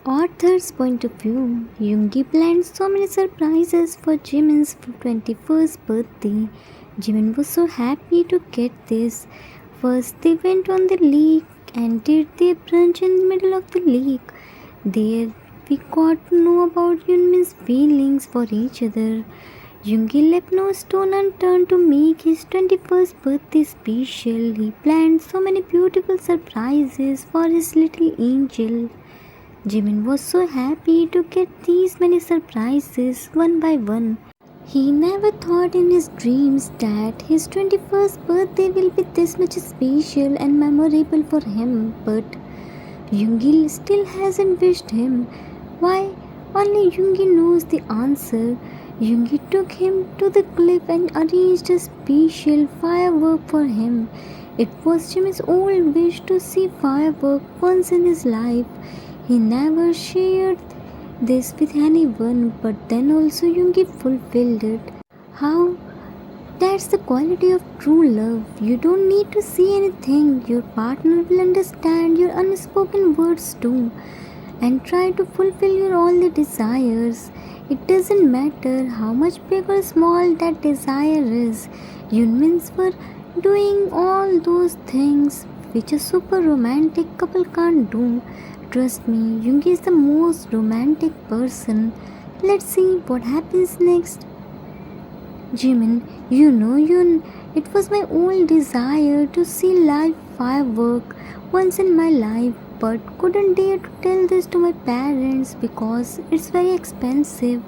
Author's point of view. Yoongi planned so many surprises for Jimin's 21st birthday. Jimin was so happy to get this. First, they went on the lake and did their brunch in the middle of the lake. There, we got to know about Yoonmin's feelings for each other. Yoongi left no stone unturned to make his 21st birthday special. He planned so many beautiful surprises for his little angel. Jimin was so happy to get these many surprises one by one. He never thought in his dreams that his 21st birthday will be this much special and memorable for him, but Yoongi still hasn't wished him. Why? Only Yoongi knows the answer. Yoongi took him to the cliff and arranged a special firework for him. It was Jimin's old wish to see firework once in his life. He never shared this with anyone, but then also Yoongi fulfilled it. How? That's the quality of true love. You don't need to see anything. Your partner will understand your unspoken words too and try to fulfill your all the desires. It doesn't matter how much big or small that desire is. Humans were doing all those things which a super romantic couple can't do. Trust me, Yoongi is the most romantic person. Let's see what happens next. Jimin, it was my old desire to see live firework once in my life, but couldn't dare to tell this to my parents because it's very expensive.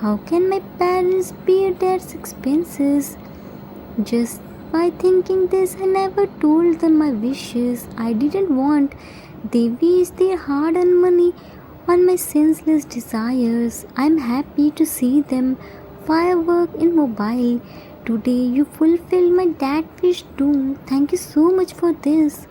How can my parents bear their expenses? Just by thinking this, I never told them my wishes. I didn't want they waste their hard earned money on my senseless desires. I'm happy to see them firework in mobile. Today you fulfill my dad wish too. Thank you so much for this.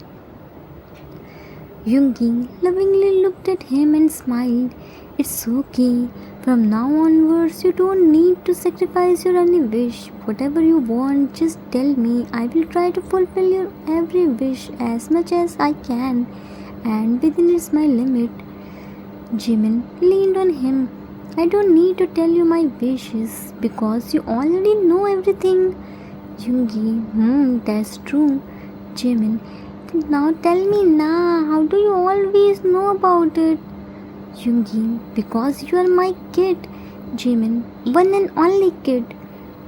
Yoongi lovingly looked at him and smiled. It's okay. From now onwards, you don't need to sacrifice your any wish. Whatever you want, just tell me. I will try to fulfill your every wish as much as I can and within its my limit. Jimin leaned on him. I don't need to tell you my wishes because you already know everything. Yoongi, that's true. Jimin, now tell me now, how do you always know about it? Yoongi, because you are my kid. Jimin, one and only kid.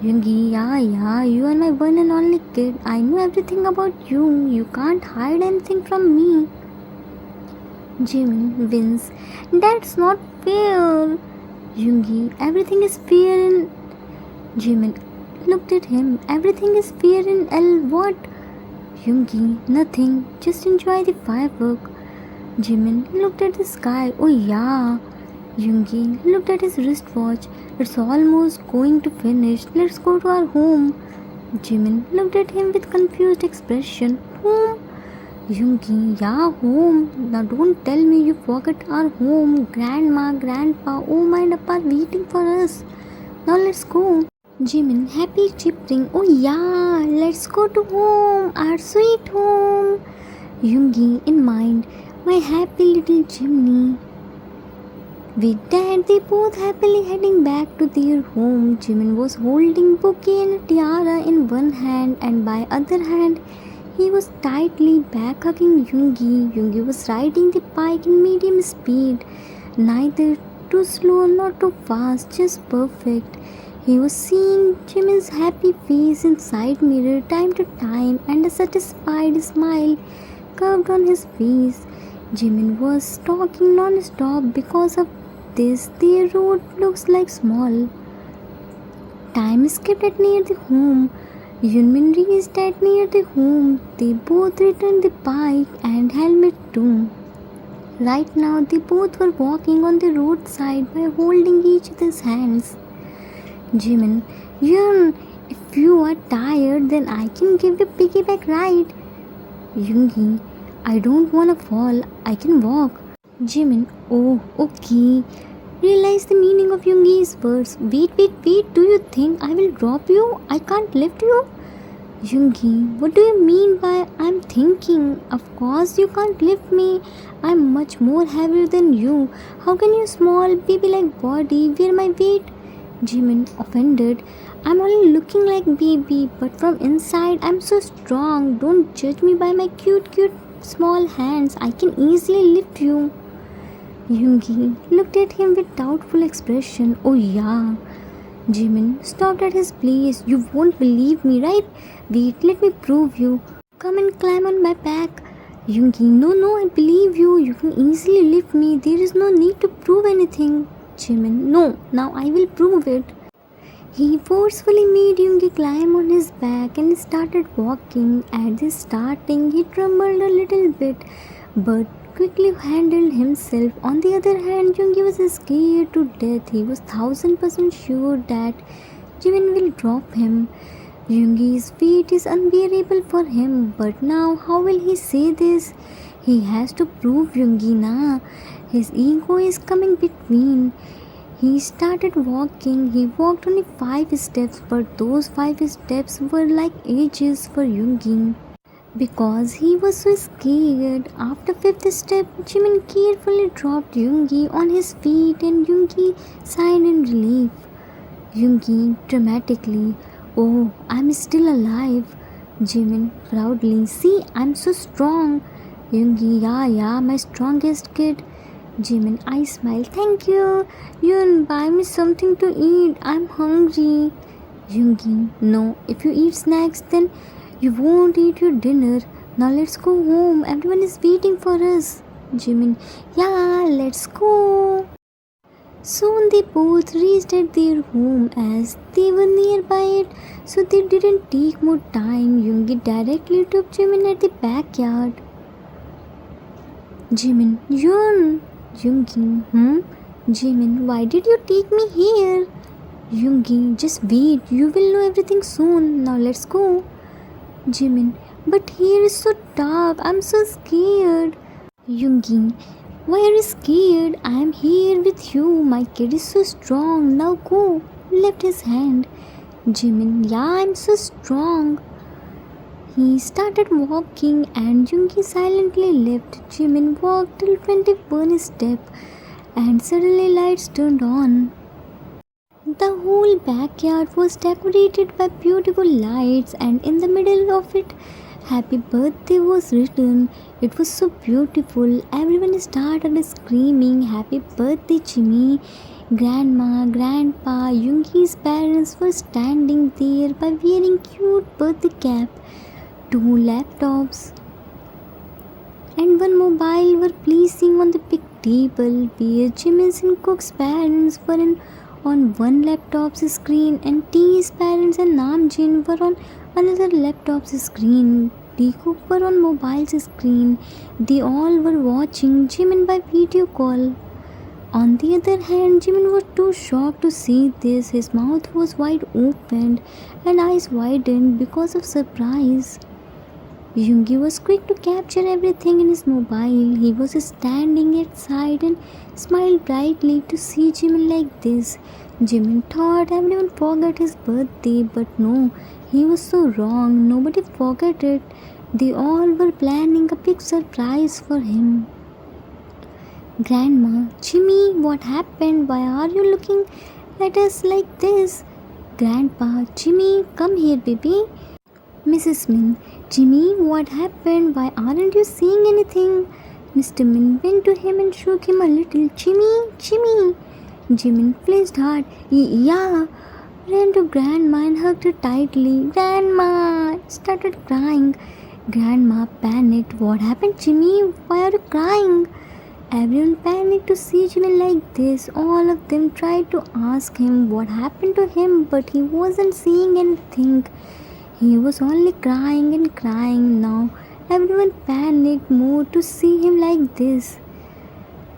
Yoongi, yeah, you are my one and only kid. I know everything about you. You can't hide anything from me. Jimin wins. That's not fair. Yoongi, everything is fair in. Jimin looked at him. Everything is fair in L. What? Yoongi, nothing. Just enjoy the firework. Jimin looked at the sky. Oh yeah. Yoongi looked at his wristwatch. It's almost going to finish. Let's go to our home. Jimin looked at him with confused expression. Home? Yoongi, yeah, home. Now don't tell me you forgot our home. Grandma, grandpa, oh my god, are waiting for us. Now let's go. Jimin, happy chipping. Oh yeah, let's go to home. Our sweet home. Yoongi, in mind, my happy little chimney. With that, they both happily heading back to their home. Jimin was holding bouquet and tiara in one hand, and by other hand, he was tightly back hugging Yoongi. Yoongi was riding the bike in medium speed, neither too slow nor too fast, just perfect. He was seeing Jimin's happy face inside mirror time to time, and a satisfied smile curved on his face. Jimin was talking non-stop. Because of this, their road looks like small. Time skipped at near the home. Yoonmin reached at near the home. They both returned the bike and helmet too. Right now, they both were walking on the roadside by holding each other's hands. Jimin, Yoon, if you are tired, then I can give you piggyback ride. Yoongi, I don't wanna fall. I can walk. Jimin, oh, okay. Realize the meaning of Yoongi's words. Wait. Do you think I will drop you? I can't lift you. Yoongi, what do you mean by I'm thinking? Of course you can't lift me. I'm much more heavier than you. How can your small baby-like body bear my weight? Jimin, offended. I'm only looking like baby, but from inside I'm so strong. Don't judge me by my cute small hands. I can easily lift you. Yoongi looked at him with doubtful expression. Oh yeah. Jimin stopped at his place. You won't believe me, right? Wait, let me prove you. Come and climb on my back. Yoongi, no, I believe you. You can easily lift me. There is no need to prove anything. Jimin, no, now I will prove it. He forcefully made Yoongi climb on his back and started walking. At the starting, he trembled a little bit, but quickly handled himself. On the other hand, Yoongi was scared to death. He was 1000% sure that Jimin will drop him. Yoongi's fate is unbearable for him, but now how will he say this? He has to prove Yoongi na. His ego is coming between. He started walking. He walked only 5 steps, but those 5 steps were like ages for Yoongi. Because he was so scared, after 5th step, Jimin carefully dropped Yoongi on his feet and Yoongi sighed in relief. Yoongi dramatically, oh, I'm still alive. Jimin proudly, see, I'm so strong. Yoongi, yeah, my strongest kid. Jimin, I smile, thank you. Yoon, buy me something to eat, I'm hungry. Yoongi, no, if you eat snacks, then you won't eat your dinner. Now let's go home. Everyone is waiting for us. Jimin, yeah, let's go. Soon they both reached at their home as they were nearby it, so they didn't take more time. Yoongi directly took Jimin at the backyard. Jimin, Yoon. Yoongi, Jimin, why did you take me here? Yoongi, just wait. You will know everything soon. Now let's go. Jimin, but here is so dark. I'm so scared. Yoongi, why are you scared? I am here with you. My kid is so strong. Now go. Left his hand. Jimin, yeah, I'm so strong. He started walking and Yoongi silently left. Jimin walked till 21 step and suddenly lights turned on. The whole backyard was decorated by beautiful lights, and in the middle of it, Happy Birthday was written. It was so beautiful. Everyone started screaming, Happy Birthday, Jimmy. Grandma, Grandpa, Yoongi's parents were standing there by wearing cute birthday cap. 2 laptops and 1 mobile were placing on the big table where Jimin's and Cook's parents were on one laptop's screen and T's parents and Namjin were on another laptop's screen. Cook were on mobile's screen. They all were watching Jimin by video call. On the other hand, Jimin was too shocked to see this. His mouth was wide opened and eyes widened because of surprise. Yoongi was quick to capture everything in his mobile. He was standing outside and smiled brightly to see Jimin like this. Jimin thought everyone forgot his birthday, but no, he was so wrong. Nobody forgot it. They all were planning a big surprise for him. Grandma, Jimmy, what happened? Why are you looking at us like this? Grandpa, Jimmy, come here, baby. Mrs. Min, Jimmy, what happened? Why aren't you seeing anything? Mr. Min went to him and shook him a little. Jimmy. Jimin flinched hard. Yeah. Ran to Grandma and hugged her tightly. Grandma started crying. Grandma panicked. What happened, Jimmy? Why are you crying? Everyone panicked to see Jimin like this. All of them tried to ask him what happened to him, but he wasn't saying anything. He was only crying and crying. Now everyone panicked more to see him like this.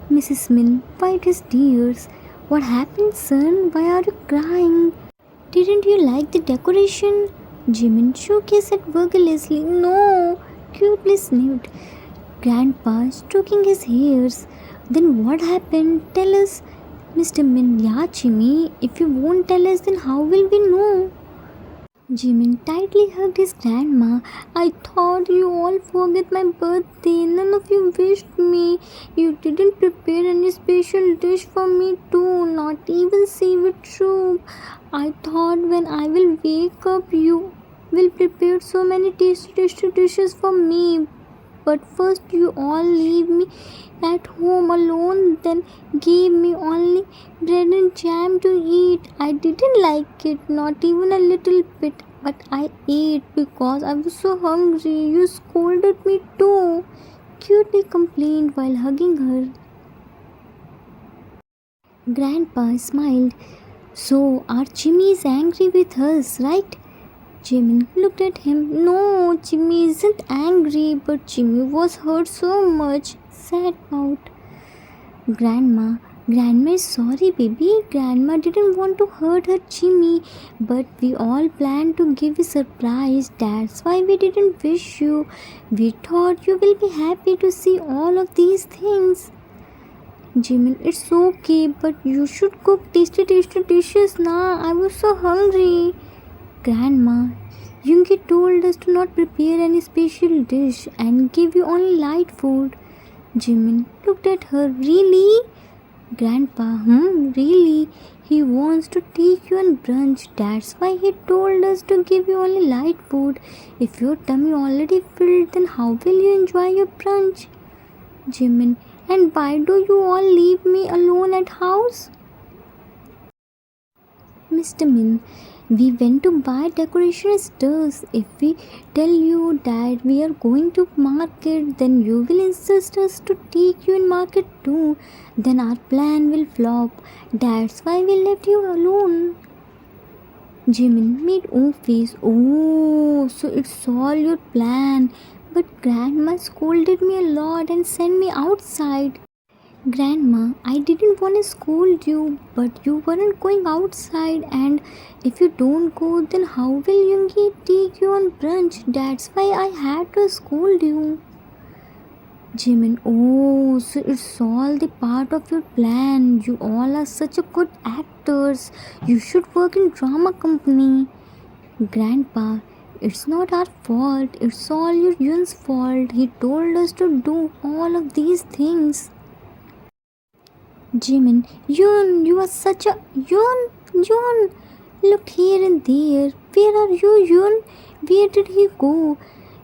Mrs. Min wiped his tears. What happened, son? Why are you crying? Didn't you like the decoration? Jimin shook his head vigorously. No, cutely sniffed. Grandpa stroking his hairs. Then what happened? Tell us. Mr. Min, yeah, Jimmy. If you won't tell us, then how will we know? Jimin tightly hugged his grandma. I thought you all forget my birthday. None of you wished me. You didn't prepare any special dish for me too, not even seaweed soup. I thought when I will wake up you will prepare so many tasty dishes for me. But first you all leave me at home alone, then gave me only bread and jam to eat. I didn't like it, not even a little bit, but I ate because I was so hungry. You scolded me too, cutely complained while hugging her. Grandpa smiled. So, our Jimmy is angry with us, right? Jimmy looked at him. No, Jimmy isn't angry, but Jimmy was hurt so much. Sad pout. Grandma is sorry, baby. Grandma didn't want to hurt her Jimmy, but we all planned to give you a surprise. That's why we didn't wish you. We thought you will be happy to see all of these things. Jimmy, it's okay, but you should cook tasty dishes now. I was so hungry. Grandma, Yungi told us to not prepare any special dish and give you only light food. Jimin looked at her. Really? Grandpa, really? He wants to take you on brunch. That's why he told us to give you only light food. If your tummy already filled, then how will you enjoy your brunch? Jimin, and why do you all leave me alone at house? Mr. Min, we went to buy decoration stuff. If we tell you that we are going to market, then you will insist us to take you in market too. Then our plan will flop. That's why we left you alone. Jimin made O face. Oh, so it's all your plan. But grandma scolded me a lot and sent me outside. Grandma, I didn't want to scold you, but you weren't going outside, and if you don't go, then how will Yungi take you on brunch? That's why I had to scold you. Jimin, oh, so it's all the part of your plan. You all are such a good actors. You should work in drama company. Grandpa, it's not our fault. It's all your Yun's fault. He told us to do all of these things. Jimin, Yun, you are such a Yun. Look here and there. Where are you, Yun? Where did he go?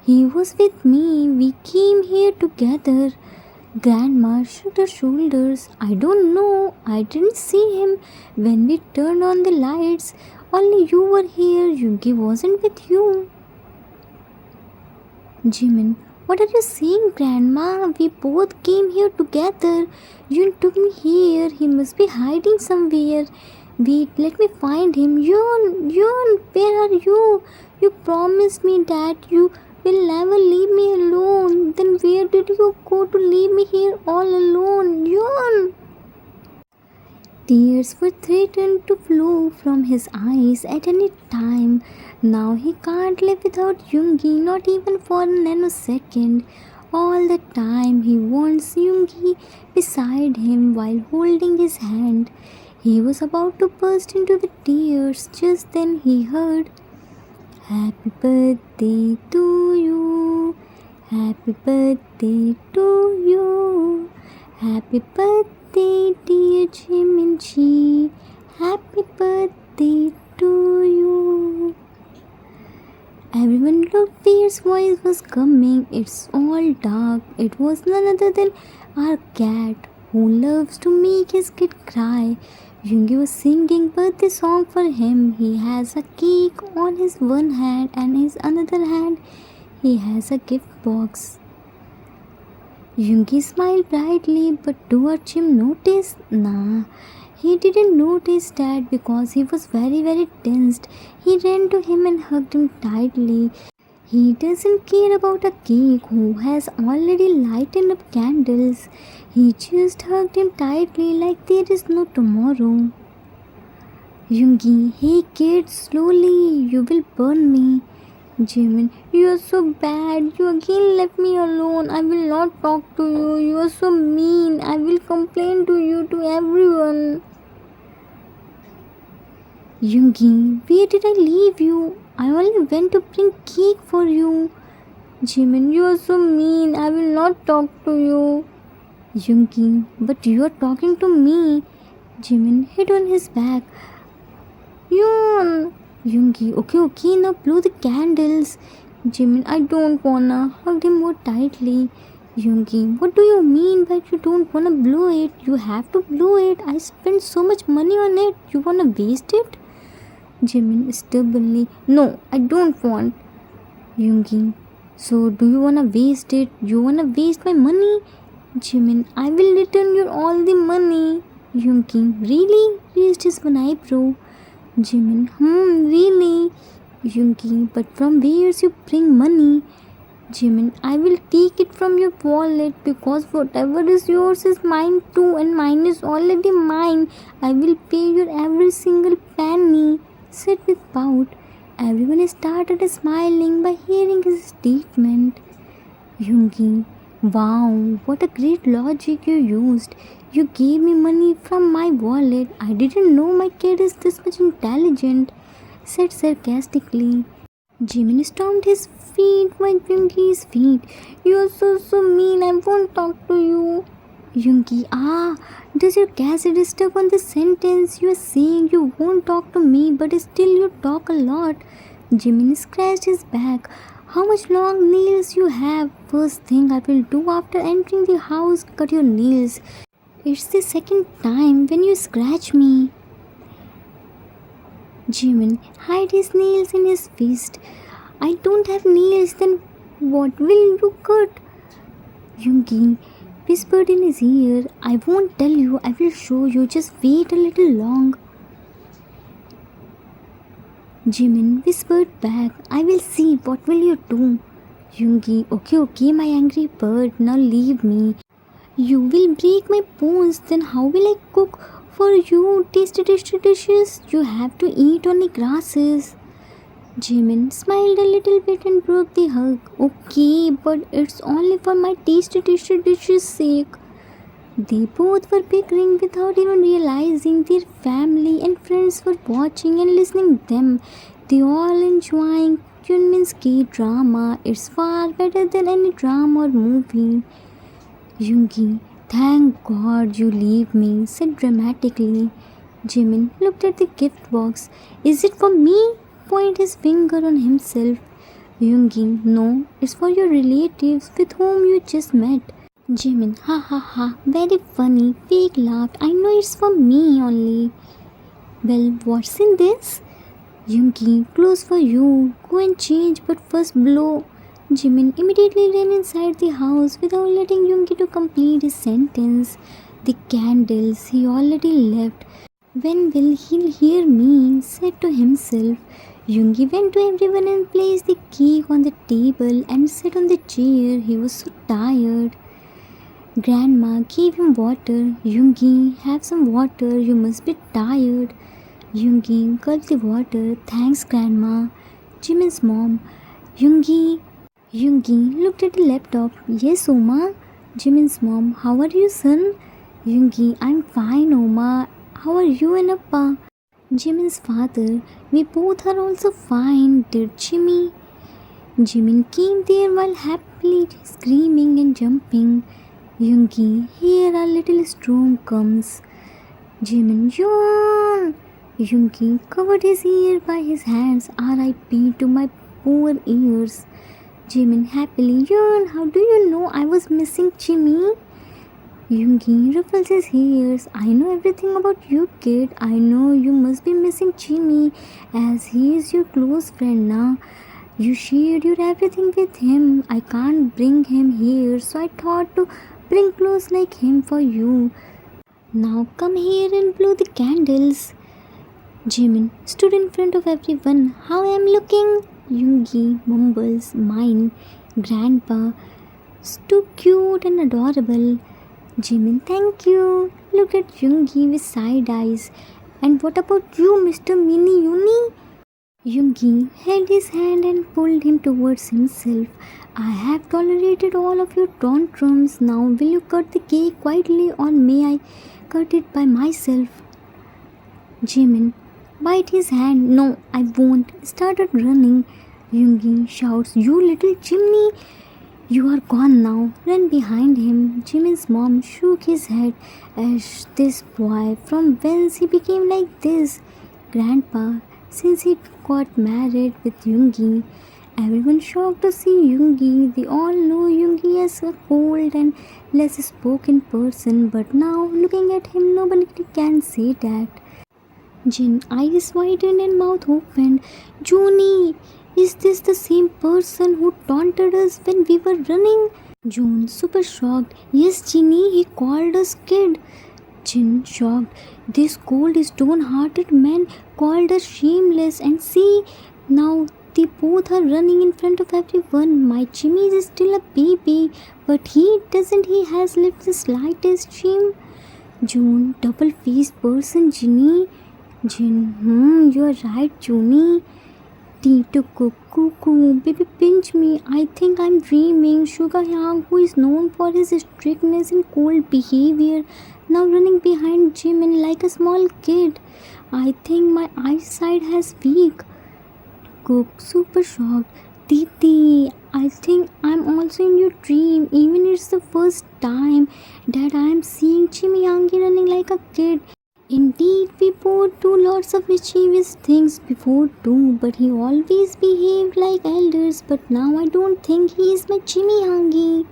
He was with me. We came here together. Grandma shrugged her shoulders. I don't know. I didn't see him when we turned on the lights. Only you were here. Yugi wasn't with you. Jimin, what are you saying, Grandma? We both came here together. Yun took me here. He must be hiding somewhere. Wait, let me find him. Yun, where are you? You promised me that you will never leave me alone. Then where did you go to leave me here all alone? Yun! Tears were threatened to flow from his eyes at any time. Now he can't live without Yoongi, not even for a nanosecond. All the time he wants Yoongi beside him while holding his hand. He was about to burst into the tears. Just then he heard, Happy birthday to you. Happy birthday to you. Happy birthday, dear Jiminchi. Happy birthday to you. Everyone looked where his voice was coming. It's all dark. It was none other than our cat who loves to make his kid cry. Yoongi was singing birthday song for him. He has a cake on his one hand and his another hand he has a gift box. Yoongi smiled brightly, but do Archim notice? Nah, he didn't notice that because he was very tensed. He ran to him and hugged him tightly. He doesn't care about a cake who has already lighted up candles. He just hugged him tightly like there is no tomorrow. Yoongi, hey kid, slowly, you will burn me. Jimin, you are so bad. You again left me alone. I will not talk to you. You are so mean. I will complain to you to everyone. Yoongi, where did I leave you? I only went to bring cake for you. Jimin, you are so mean. I will not talk to you. Yoongi, but you are talking to me. Jimin hid on his back. Yoon! Yoongi, okay, now blow the candles. Jimin, I don't wanna. Hugged him more tightly. Yoongi, what do you mean by you don't wanna blow it? You have to blow it. I spent so much money on it. You wanna waste it? Jimin stubbornly, no, I don't want. Yoongi, so do you wanna waste it? You wanna waste my money? Jimin, I will return you all the money. Yoongi, really? Raised his one eyebrow. Jimin, really? Yoongi, but from where you bring money? Jimin, I will take it from your wallet because whatever is yours is mine too, and mine is already mine. I will pay your every single penny, said with pout. Everyone started smiling by hearing his statement. Yoongi, wow, what a great logic you used. You gave me money from my wallet. I didn't know my kid is this much intelligent, said sarcastically. Jimin stomped his feet with Yoongi's feet. You're so mean, I won't talk to you. Yoongi, does your cassette stuck on the sentence? You are saying you won't talk to me, but still you talk a lot. Jimin scratched his back. How much long nails you have? First thing I will do after entering the house, cut your nails. It's the second time when you scratch me. Jimin hid his nails in his fist. I don't have nails, then what will you cut? Yoongi whispered in his ear. I won't tell you, I will show you, just wait a little long. Jimin whispered back, I will see, what will you do? Yoongi, okay, my angry bird, now leave me. You will break my bones, then how will I cook for you? Tasty dishes, you have to eat only grasses. Jimin smiled a little bit and broke the hug. Okay, but it's only for my tasty dishes' sake. They both were bickering without even realizing their family and friends were watching and listening to them. They all enjoying Yunmin's K-drama. It's far better than any drama or movie. Yoongi, thank God you leave me, said dramatically. Jimin looked at the gift box. Is it for me? Pointed his finger on himself. Yoongi, no, it's for your relatives with whom you just met. Jimin, ha, very funny, fake laugh. I know it's for me only. Well, what's in this? Yoongi, clothes for you. Go and change, but first blow. Jimin immediately ran inside the house without letting Yoongi to complete his sentence. The candles, he already left. When will he hear me? Said to himself. Yoongi went to everyone and placed the cake on the table and sat on the chair. He was so tired. Grandma gave him water. Yoongi, have some water. You must be tired. Yoongi gulped the water. Thanks, Grandma. Jimin's mom. Yoongi looked at the laptop. Yes, Oma. Jimin's mom. How are you, son? Yoongi, I'm fine, Oma. How are you and Appa? Jimin's father. We both are also fine, did Jimmy? Jimin came there while happily screaming and jumping. Yoongi, here a little storm comes. Jimin, yawn. Yoongi covered his ear by his hands. R.I.P. to my poor ears. Jimin happily, yawn. How do you know I was missing Jimmy? Yoongi ruffles his hairs. I know everything about you, kid. I know you must be missing Jimmy as he is your close friend now. You shared your everything with him. I can't bring him here, so I thought to bring clothes like him for you. Now come here and blow the candles. Jimin stood in front of everyone. How I am looking? Yoongi mumbles, mine. Grandpa, so cute and adorable. Jimin, thank you. Looked at Yoongi with side eyes. And what about you, Mr. Mini Uni? Yoongi held his hand and pulled him towards himself. I have tolerated all of your tantrums. Now will you cut the cake quietly or may I cut it by myself? Jimin bite his hand. No, I won't. Started running. Yoongi shouts, "You little chimney! You are gone now." Ran behind him. Jimin's mom shook his head. As this boy, from whence he became like this? Grandpa, since he got married with Yoongi. Everyone shocked to see Yoongi. They all know Yoongi as a cold and less spoken person, but now looking at him, nobody can say that. Jin, eyes widened and mouth opened. Juni, is this the same person who taunted us when we were running? June, super shocked. Yes, Ginny, he called us kid. Jin, shocked. This cold, stone-hearted man called us shameless, and see, now they both are running in front of everyone. My Jimmy is still a baby, but he has left the slightest shame. June, double-faced person, Ginny. Jin, you are right, Juni. Tito Cuckoo, baby pinch me. I think I'm dreaming. Sugar Yang, who is known for his strictness and cold behavior, now running behind Jimin like a small kid. I think my eyesight has weak. Cook, super shocked. Titi, I think I'm also in your dream. Even it's the first time that I am seeing Chimiyangi running like a kid. Indeed, we both do lots of mischievous things before too, but he always behaved like elders. But now I don't think he is my Jimmy Hangi.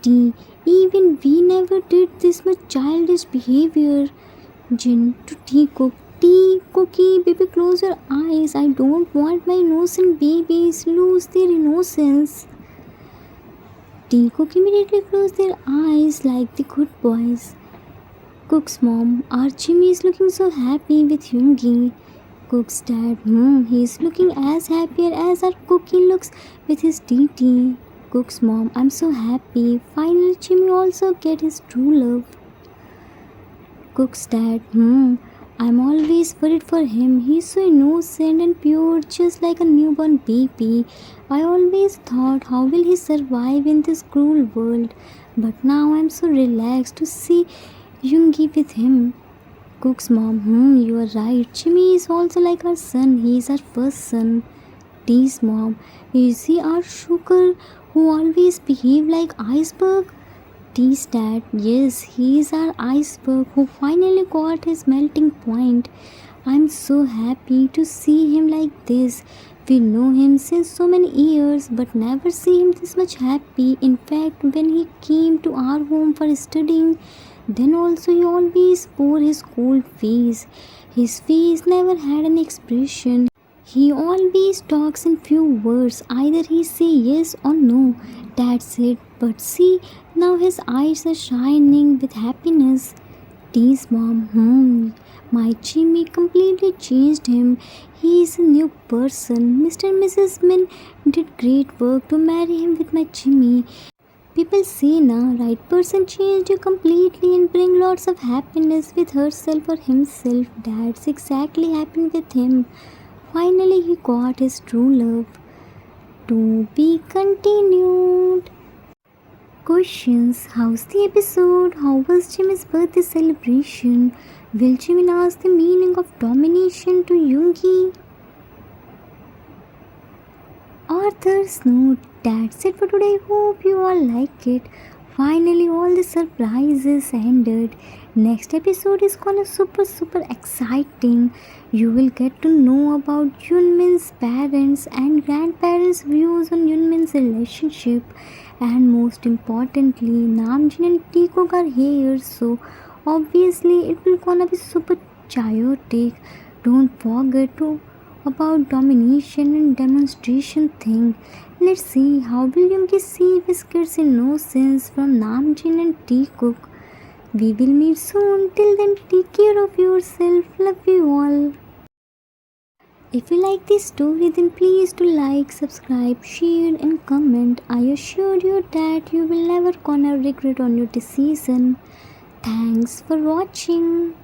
T. Even we never did this much childish behavior. Jin to Tea Cook. Tea Cookie, baby, close your eyes. I don't want my innocent babies lose their innocence. Tea Cook immediately closed their eyes like the good boys. Cook's mom, our Jimmy is looking so happy with Yoongi. Cook's dad, he is looking as happier as our Cookie looks with his TT. Cook's mom, I'm so happy. Finally, Jimmy also get his true love. Cook's dad, I'm always worried for him. He's so innocent and pure, just like a newborn baby. I always thought, how will he survive in this cruel world? But now I'm so relaxed to see Yoongi with him. Cook's mom, you are right. Jimmy is also like our son. He is our first son. Tea's mom, is he our sugar who always behave like iceberg? Tea's dad, yes, he is our iceberg who finally got his melting point. I'm so happy to see him like this. We know him since so many years, but never see him this much happy. In fact, when he came to our home for studying, then also he always wore his cold face. His face never had an expression. He always talks in few words. Either he say yes or no. That's it. But see, now his eyes are shining with happiness. Tea's mom, my Jimmy completely changed him. He is a new person. Mr. and Mrs. Min did great work to marry him with my Jimmy. People say right person changed you completely and bring lots of happiness with herself or himself. That's exactly happened with him. Finally he got his true love. To be continued. Questions. How's the episode? How was Jimmy's birthday celebration? Will Jimmy ask the meaning of domination to Yoongi? Author's note. That's it for today. Hope you all like it. Finally, all the surprises ended. Next episode is gonna super exciting. You will get to know about Yunmin's parents and grandparents' views on Yunmin's relationship, and most importantly, Namjin and Tiko are here, so obviously it will gonna be super chaotic. Don't forget to about domination and demonstration thing. Let's see how will Yoongi see Whiskers' innocence from Namjin and T-Cook. We will meet soon. Till then, take care of yourself. Love you all. If you like this story, then please do like, subscribe, share and comment. I assure you that you will never gonna regret on your decision. Thanks for watching.